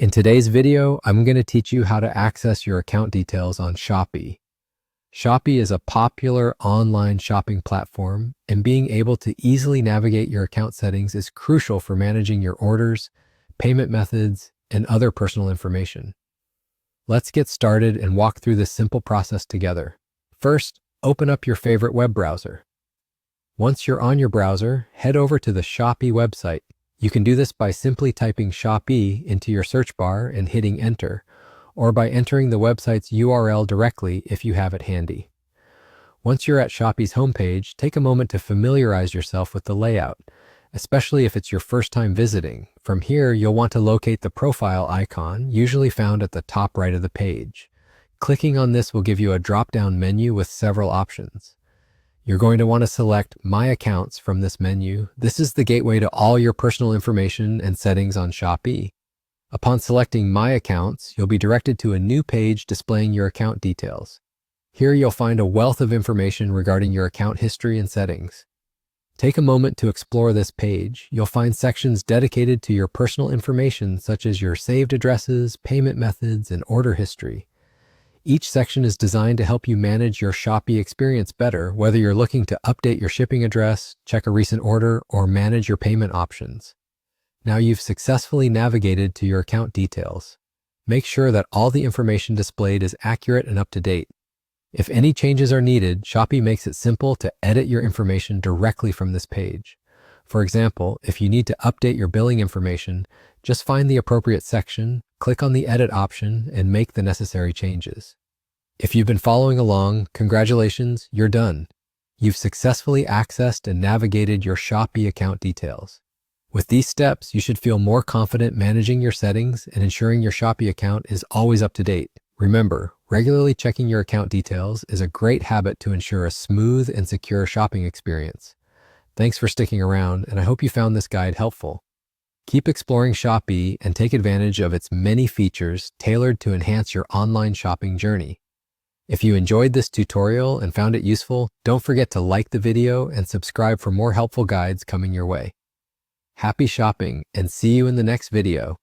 In today's video, I'm going to teach you how to access your account details on Shopee. Shopee is a popular online shopping platform, and being able to easily navigate your account settings is crucial for managing your orders, payment methods, and other personal information. Let's get started and walk through this simple process together. First, open up your favorite web browser. Once you're on your browser, head over to the Shopee website. You can do this by simply typing Shopee into your search bar and hitting enter, or by entering the website's URL directly if you have it handy. Once you're at Shopee's homepage, take a moment to familiarize yourself with the layout, especially if it's your first time visiting. From here, you'll want to locate the profile icon, usually found at the top right of the page. Clicking on this will give you a drop-down menu with several options. You're going to want to select My Accounts from this menu. This is the gateway to all your personal information and settings on Shopee. Upon selecting My Accounts, you'll be directed to a new page displaying your account details. Here you'll find a wealth of information regarding your account history and settings. Take a moment to explore this page. You'll find sections dedicated to your personal information such as your saved addresses, payment methods, and order history. Each section is designed to help you manage your Shopee experience better, whether you're looking to update your shipping address, check a recent order, or manage your payment options. Now you've successfully navigated to your account details. Make sure that all the information displayed is accurate and up to date. If any changes are needed, Shopee makes it simple to edit your information directly from this page. For example, if you need to update your billing information, just find the appropriate section, click on the edit option, and make the necessary changes. If you've been following along, congratulations, you're done. You've successfully accessed and navigated your Shopee account details. With these steps, you should feel more confident managing your settings and ensuring your Shopee account is always up to date. Remember, regularly checking your account details is a great habit to ensure a smooth and secure shopping experience. Thanks for sticking around, and I hope you found this guide helpful. Keep exploring Shopee and take advantage of its many features tailored to enhance your online shopping journey. If you enjoyed this tutorial and found it useful, don't forget to like the video and subscribe for more helpful guides coming your way. Happy shopping, and see you in the next video.